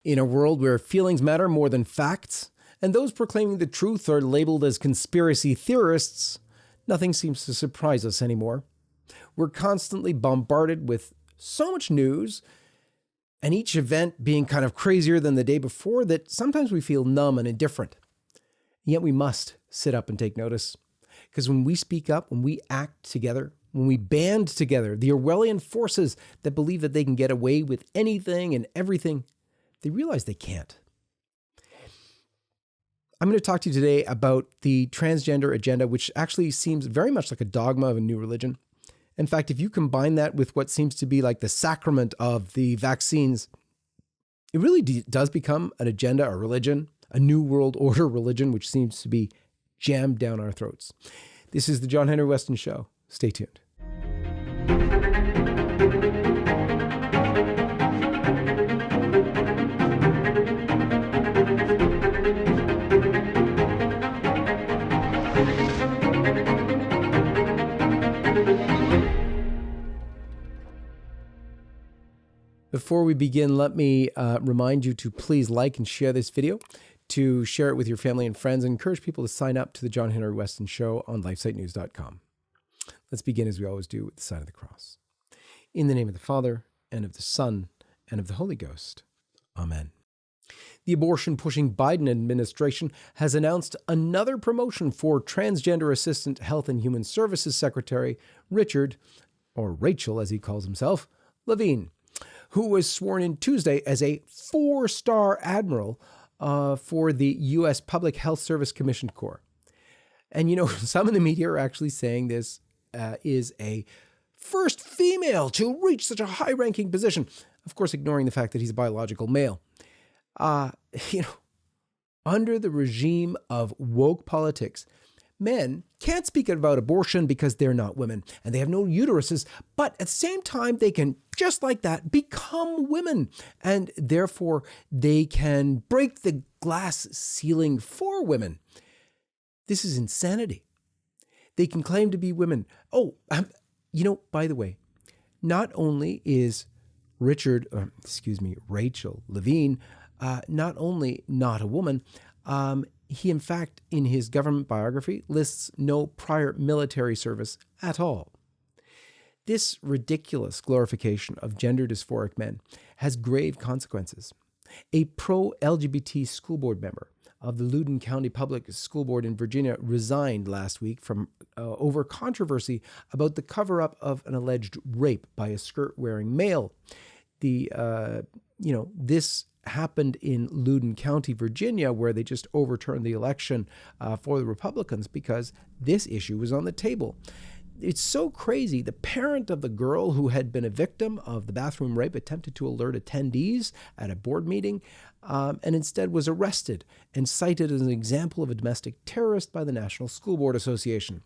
In a world where feelings matter more than facts, and those proclaiming the truth are labeled as conspiracy theorists, nothing seems to surprise us anymore. We're constantly bombarded with so much news, and each event being kind of crazier than the day before, that sometimes we feel numb and indifferent. Yet we must sit up and take notice. Because when we speak up, when we act together, when we band together, the Orwellian forces that believe that they can get away with anything and everything, they realize they can't. I'm going to talk to you today about the transgender agenda, which actually seems very much like a dogma of a new religion. In fact, if you combine that with what seems to be like the sacrament of the vaccines, it really does become an agenda, a religion, a new world order religion, which seems to be jammed down our throats. This is the John Henry Weston Show. Stay tuned. Before we begin, let me remind you to please like and share this video, to share it with your family and friends, and encourage people to sign up to the John Henry Weston Show on lifesitenews.com. Let's begin, as we always do, with the sign of the cross. In the name of the Father, and of the Son, and of the Holy Ghost. Amen. The abortion-pushing Biden administration has announced another promotion for transgender assistant Health and Human Services Secretary Richard, or Rachel as he calls himself, Levine, who was sworn in Tuesday as a 4-star admiral for the U.S. Public Health Service Commission Corps. And, you know, some in the media are actually saying this is a first female to reach such a high-ranking position, of course ignoring the fact that he's a biological male. Under the regime of woke politics, men can't speak about abortion because they're not women and they have no uteruses, but at the same time, they can, just like that, become women. And therefore, they can break the glass ceiling for women. This is insanity. They can claim to be women. By the way, not only is Rachel Levine, not only not a woman, he, in fact, in his government biography, lists no prior military service at all. This ridiculous glorification of gender dysphoric men has grave consequences. A pro-LGBT school board member of the Loudoun County Public School Board in Virginia resigned last week from over controversy about the cover-up of an alleged rape by a skirt-wearing male. This happened in Loudoun County, Virginia, where they just overturned the election for the Republicans because this issue was on the table. It's so crazy. The parent of the girl who had been a victim of the bathroom rape attempted to alert attendees at a board meeting and instead was arrested and cited as an example of a domestic terrorist by the National School Board Association.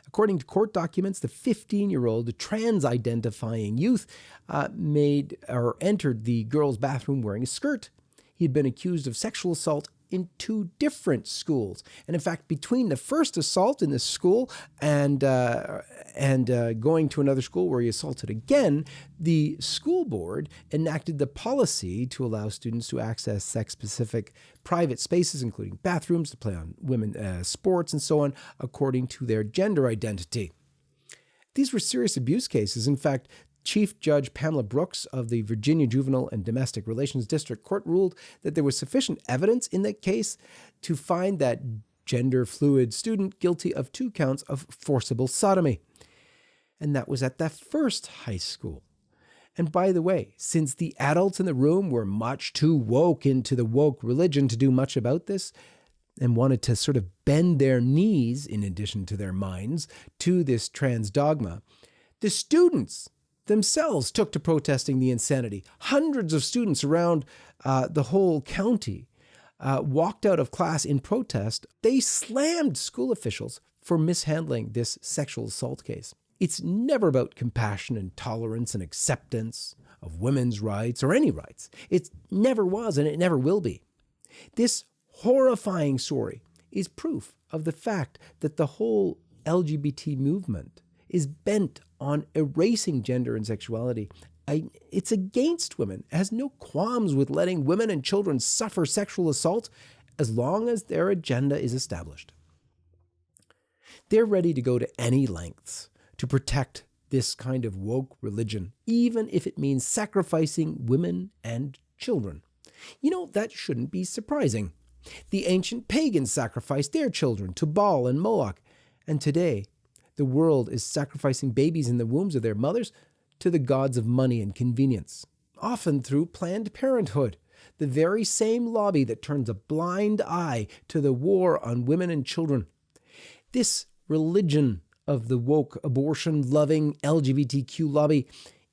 According to court documents, the 15-year-old trans-identifying youth entered the girl's bathroom wearing a skirt. He had been accused of sexual assault in 2 different schools. And in fact, between the first assault in this school and going to another school where he assaulted again, the school board enacted the policy to allow students to access sex-specific private spaces, including bathrooms, to play on women's sports and so on, according to their gender identity. These were serious abuse cases. In fact, Chief Judge Pamela Brooks of the Virginia Juvenile and Domestic Relations District Court ruled that there was sufficient evidence in that case to find that gender-fluid student guilty of 2 counts of forcible sodomy. And that was at that first high school. And by the way, since the adults in the room were much too woke into the woke religion to do much about this, and wanted to sort of bend their knees, in addition to their minds, to this trans dogma, the students themselves took to protesting the insanity. Hundreds of students around the whole county walked out of class in protest. They slammed school officials for mishandling this sexual assault case. It's never about compassion and tolerance and acceptance of women's rights or any rights. It never was and it never will be. This horrifying story is proof of the fact that the whole LGBT movement is bent on erasing gender and sexuality It's against women. It has no qualms with letting women and children suffer sexual assault as long as their agenda is established. They're ready to go to any lengths to protect this kind of woke religion, even if it means sacrificing women and children. You know, that shouldn't be surprising. The ancient pagans sacrificed their children to Baal and Moloch, and today the world is sacrificing babies in the wombs of their mothers to the gods of money and convenience, often through Planned Parenthood, the very same lobby that turns a blind eye to the war on women and children. This religion of the woke, abortion-loving LGBTQ lobby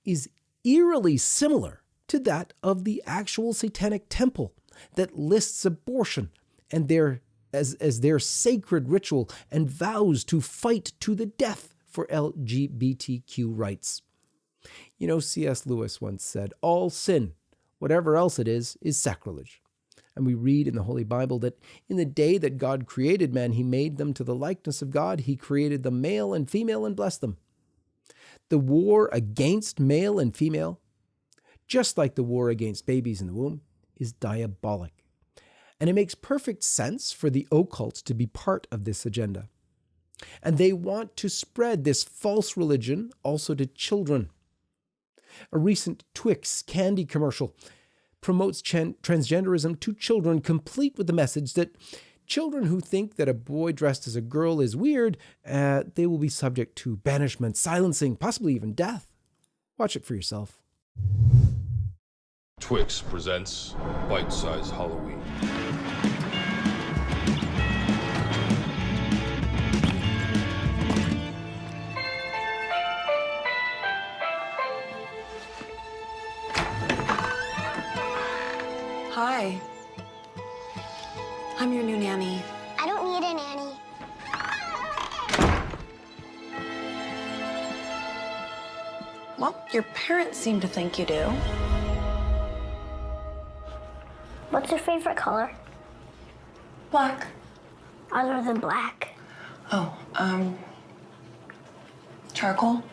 is eerily similar to that of the actual satanic temple that lists abortion and as their sacred ritual and vows to fight to the death for LGBTQ rights. You know, C.S. Lewis once said, "All sin, whatever else it is sacrilege." And we read in the Holy Bible that in the day that God created man, he made them to the likeness of God. He created them male and female and blessed them. The war against male and female, just like the war against babies in the womb, is diabolic. And it makes perfect sense for the occult to be part of this agenda. And they want to spread this false religion also to children. A recent Twix candy commercial promotes transgenderism to children, complete with the message that children who think that a boy dressed as a girl is weird, they will be subject to banishment, silencing, possibly even death. Watch it for yourself. Twix presents Bite-Size Halloween. Hi. I'm your new nanny. I don't need a nanny. Well, your parents seem to think you do. What's your favorite color? Black. Other than black. Oh, charcoal?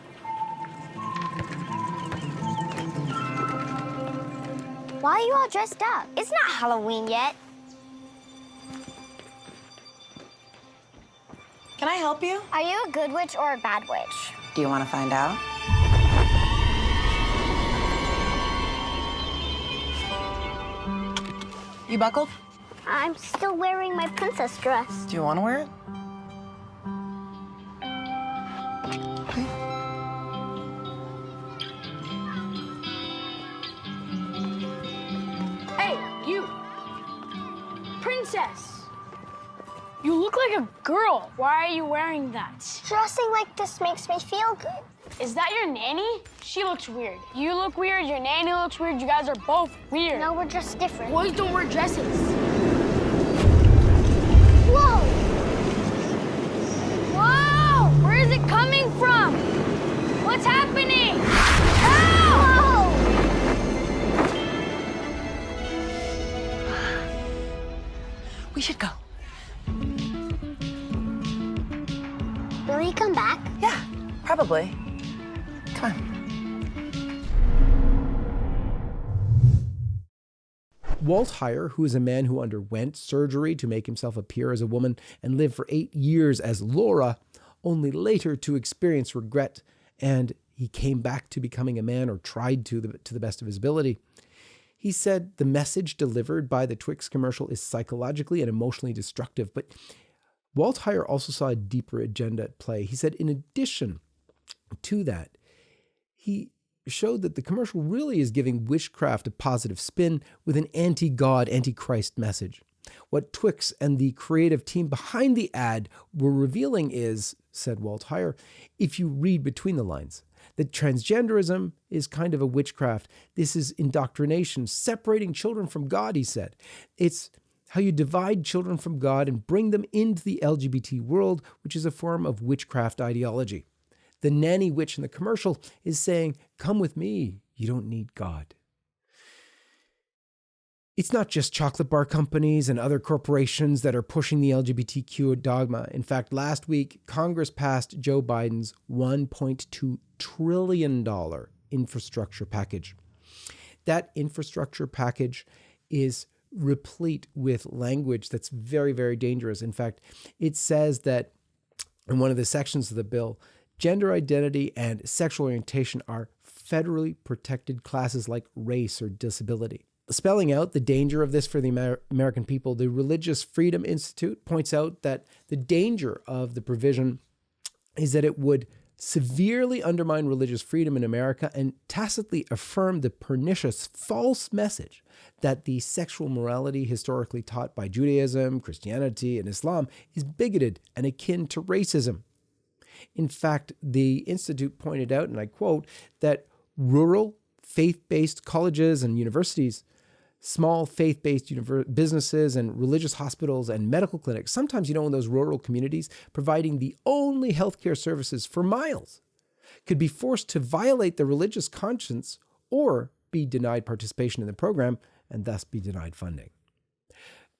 Why are you all dressed up? It's not Halloween yet. Can I help you? Are you a good witch or a bad witch? Do you want to find out? You buckled? I'm still wearing my princess dress. Do you want to wear it? Okay. Hey, you! Princess! You look like a girl. Why are you wearing that? Dressing like this makes me feel good. Is that your nanny? She looks weird. You look weird, your nanny looks weird, you guys are both weird. No, we're just different. Boys don't wear dresses. Whoa! Whoa! Where is it coming from? What's happening? Help! We should go. Will he come back? Yeah, probably. Come on. Walt Heyer, who is a man who underwent surgery to make himself appear as a woman and lived for 8 years as Laura, only later to experience regret, and he came back to becoming a man, or tried to the best of his ability. He said the message delivered by the Twix commercial is psychologically and emotionally destructive, but Walt Heyer also saw a deeper agenda at play. He said in addition to that, he showed that the commercial really is giving witchcraft a positive spin with an anti-God, anti-Christ message. What Twix and the creative team behind the ad were revealing is, said Walt Heyer, if you read between the lines, that transgenderism is kind of a witchcraft. This is indoctrination, separating children from God, he said. It's how you divide children from God and bring them into the LGBT world, which is a form of witchcraft ideology. The nanny witch in the commercial is saying, come with me, you don't need God. It's not just chocolate bar companies and other corporations that are pushing the LGBTQ dogma. In fact, last week, Congress passed Joe Biden's $1.2 trillion infrastructure package. That infrastructure package is replete with language that's very, very dangerous. In fact, it says that in one of the sections of the bill, gender identity and sexual orientation are federally protected classes like race or disability. Spelling out the danger of this for the American people, the Religious Freedom Institute points out that the danger of the provision is that it would severely undermine religious freedom in America and tacitly affirm the pernicious false message that the sexual morality historically taught by Judaism, Christianity, and Islam is bigoted and akin to racism. In fact, the Institute pointed out, and I quote, that rural faith-based colleges and universities, small faith-based businesses and religious hospitals and medical clinics, sometimes, in those rural communities, providing the only healthcare services for miles, could be forced to violate their religious conscience or be denied participation in the program and thus be denied funding.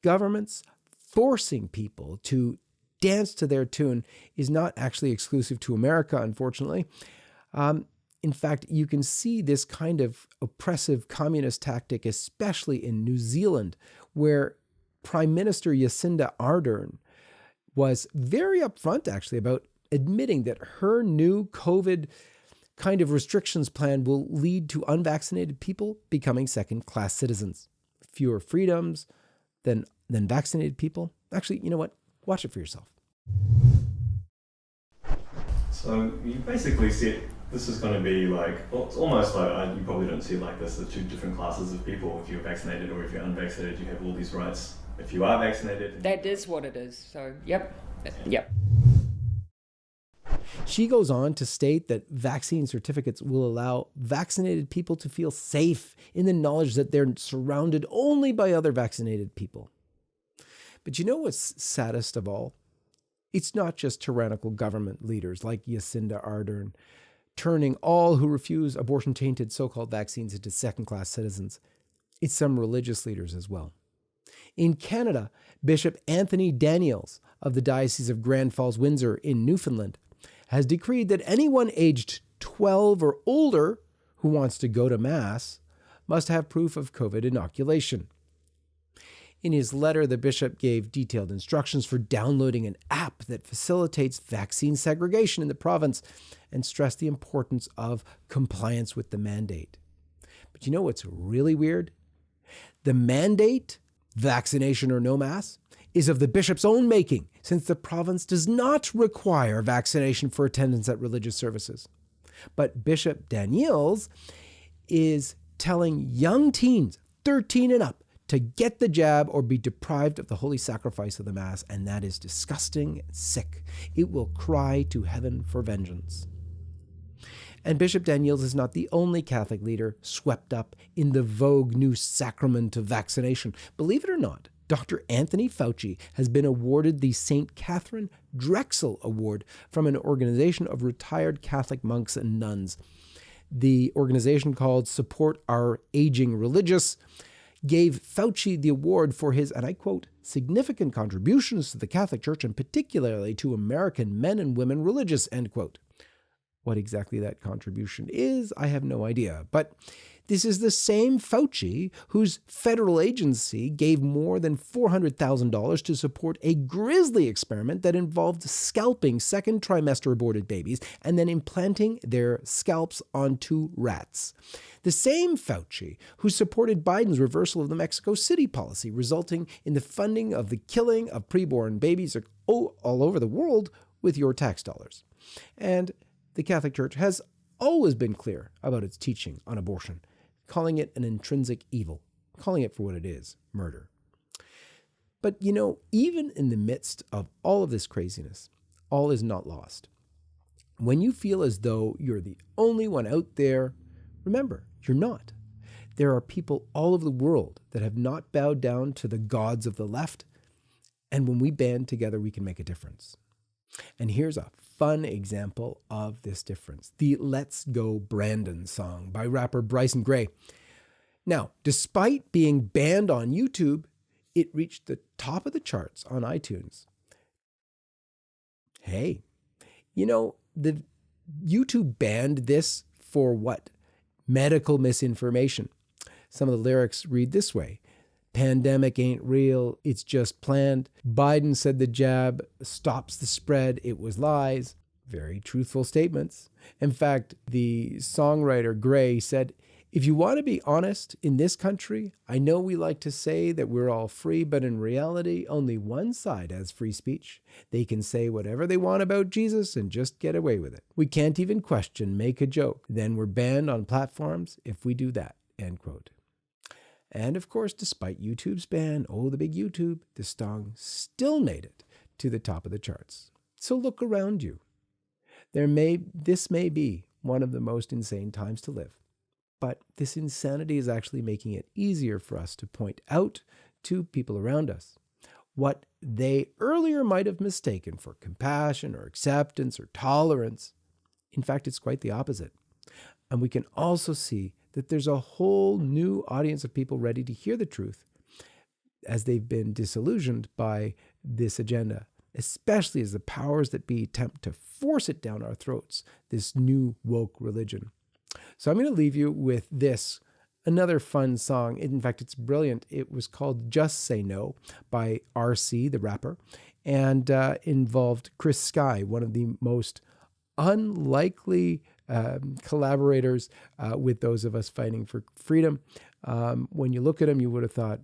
Governments forcing people to dance to their tune is not actually exclusive to America, unfortunately. In fact, you can see this kind of oppressive communist tactic, especially in New Zealand, where Prime Minister Jacinda Ardern was very upfront, actually, about admitting that her new COVID kind of restrictions plan will lead to unvaccinated people becoming second-class citizens. Fewer freedoms than vaccinated people. Actually, you know what? Watch it for yourself. So you basically said this is going to be like, well, it's almost like, you probably don't see it like this, the two different classes of people. If you're vaccinated or if you're unvaccinated, you have all these rights. If you are vaccinated... That is what it is. So, yep. She goes on to state that vaccine certificates will allow vaccinated people to feel safe in the knowledge that they're surrounded only by other vaccinated people. But you know what's saddest of all? It's not just tyrannical government leaders like Jacinda Ardern turning all who refuse abortion-tainted so-called vaccines into second-class citizens. It's some religious leaders as well. In Canada, Bishop Anthony Daniels of the Diocese of Grand Falls-Windsor in Newfoundland has decreed that anyone aged 12 or older who wants to go to Mass must have proof of COVID inoculation. In his letter, the bishop gave detailed instructions for downloading an app that facilitates vaccine segregation in the province and stressed the importance of compliance with the mandate. But you know what's really weird? The mandate, vaccination or no Mass, is of the bishop's own making, since the province does not require vaccination for attendance at religious services. But Bishop Daniels is telling young teens, 13 and up, to get the jab or be deprived of the holy sacrifice of the Mass, and that is disgusting and sick. It will cry to heaven for vengeance. And Bishop Daniels is not the only Catholic leader swept up in the vogue new sacrament of vaccination. Believe it or not, Dr. Anthony Fauci has been awarded the St. Catherine Drexel Award from an organization of retired Catholic monks and nuns. The organization, called Support Our Aging Religious, gave Fauci the award for his, and I quote, significant contributions to the Catholic Church and particularly to American men and women religious, end quote. What exactly that contribution is, I have no idea. But this is the same Fauci whose federal agency gave more than $400,000 to support a grisly experiment that involved scalping second trimester aborted babies and then implanting their scalps onto rats. The same Fauci who supported Biden's reversal of the Mexico City policy, resulting in the funding of the killing of preborn babies all over the world with your tax dollars. And the Catholic Church has always been clear about its teaching on abortion, calling it an intrinsic evil, calling it for what it is, murder. But even in the midst of all of this craziness, all is not lost. When you feel as though you're the only one out there, remember, you're not. There are people all over the world that have not bowed down to the gods of the left, and when we band together, we can make a difference. And here's a fun example of this difference. The Let's Go Brandon song by rapper Bryson Gray. Now, despite being banned on YouTube, it reached the top of the charts on iTunes. Hey, the YouTube banned this for what? medical misinformation. Some of the lyrics read this way: pandemic ain't real, it's just planned. Biden said the jab stops the spread, it was lies. Very truthful statements. In fact, the songwriter Gray said, if you want to be honest, in this country, I know we like to say that we're all free, but in reality, only one side has free speech. They can say whatever they want about Jesus and just get away with it. We can't even question, make a joke. Then we're banned on platforms if we do that, end quote. And of course, despite YouTube's ban, oh, the big YouTube, the song still made it to the top of the charts. So look around you. This may be one of the most insane times to live. But this insanity is actually making it easier for us to point out to people around us what they earlier might have mistaken for compassion or acceptance or tolerance. In fact, it's quite the opposite. And we can also see that there's a whole new audience of people ready to hear the truth as they've been disillusioned by this agenda, especially as the powers that be attempt to force it down our throats, this new woke religion. So I'm going to leave you with this, another fun song. In fact, it's brilliant. It was called Just Say No by RC, the rapper, and involved Chris Sky, one of the most unlikely collaborators with those of us fighting for freedom. When you look at him, you would have thought,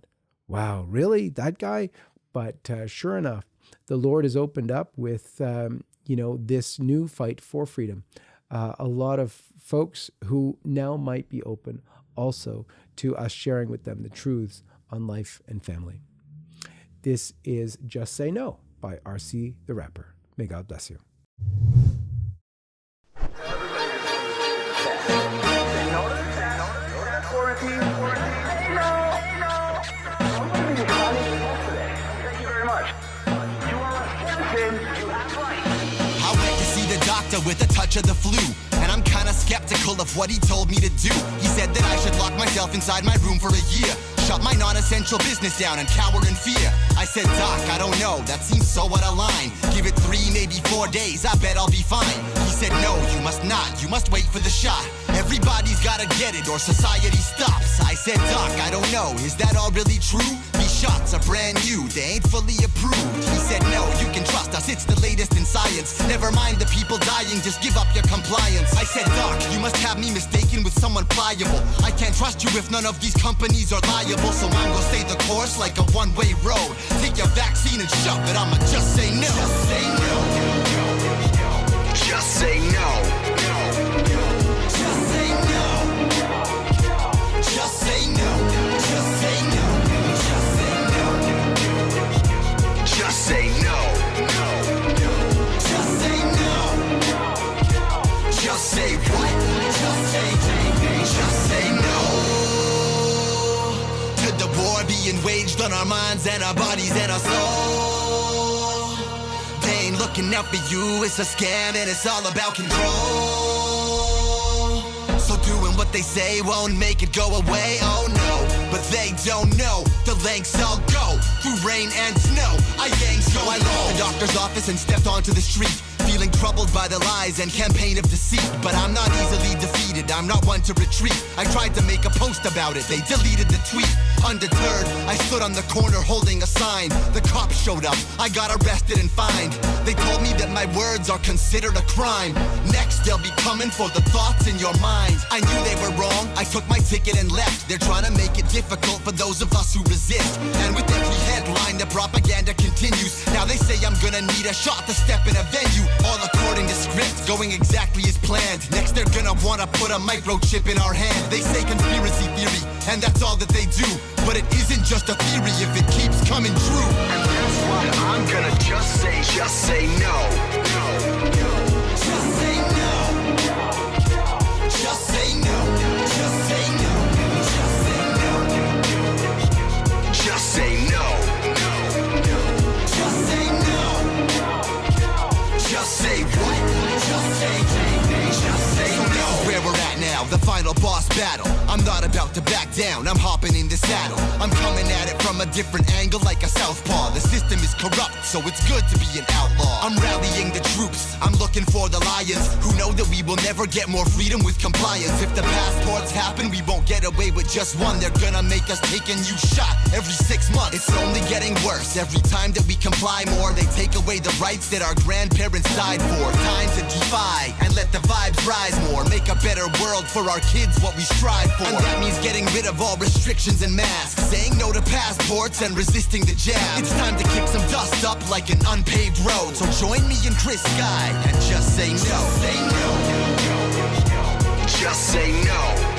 wow, really? That guy? But sure enough, the Lord has opened up with, this new fight for freedom. A lot of folks who now might be open also to us sharing with them the truths on life and family. This is Just Say No by RC the Rapper. May God bless you. With a touch of the flu, and I'm kinda skeptical of what he told me to do. He said that I should lock myself inside my room for a year, shut my non-essential business down and cower in fear. I said, Doc, I don't know, that seems so out of line. Give it 3, maybe 4 days, I bet I'll be fine. He said, no, you must not, you must wait for the shot. Everybody's gotta get it or society stops. I said, Doc, I don't know, is that all really true? These shots are brand new, they ain't fully approved. He said, no, you can trust us, it's the latest in science. Never mind the people dying, just give up your compliance. I said, Doc, you must have me mistaken with someone pliable. I can't trust you if none of these companies are liable. So I'm gonna stay the course like a one-way road. Take your vaccine and shove it, I'ma just say no. Just say no. Just say no. Just say no. Just say no. Just say no. Just say no. Just say no. Just say what? Just say no. To the war being waged on our minds and our bodies and our soul. They ain't looking out for you, it's a scam and it's all about control. So doing what they say won't make it go away, oh no. But they don't know the lengths I'll go through rain and snow. I gang so I left the doctor's office and stepped onto the street, feeling troubled by the lies and campaign of deceit. But I'm not easily defeated, I'm not one to retreat. I tried to make a post about it, they deleted the tweet. Undeterred, I stood on the corner holding a sign. The cops showed up, I got arrested and fined. They told me that my words are considered a crime. Next they'll be coming for the thoughts in your mind. I knew they were wrong, I took my ticket and left. They're trying to make it difficult for those of us who resist. And with every headline, the propaganda continues. Now they say I'm gonna need a shot to step in a venue. All according to script, going exactly as planned. Next they're gonna wanna put a microchip in our hand. They say conspiracy theory, and that's all that they do. But it isn't just a theory if it keeps coming true. And that's why I'm gonna just say no. Just say no. Just say no. Just say no. Just say no. Just say no. Just say what? Just say no. Where we're at now, the final boss battle. I'm not about to back down, I'm hopping in the saddle. I'm coming at it from from a different angle like a southpaw. The system is corrupt, so it's good to be an outlaw. I'm rallying the troops, I'm looking for the lions who know that we will never get more freedom with compliance. If the passports happen, we won't get away with just one. They're gonna make us take a new shot every 6 months. It's only getting worse. Every time that we comply more, they take away the rights that our grandparents died for. Time to defy and let the vibes rise more. Make a better world for our kids, what we strive for. And that means getting rid of all restrictions and masks, saying no to passports and resisting the jab. It's time to kick some dust up like an unpaved road. So join me and Chris Guy and just say no. Just say no. Just say no.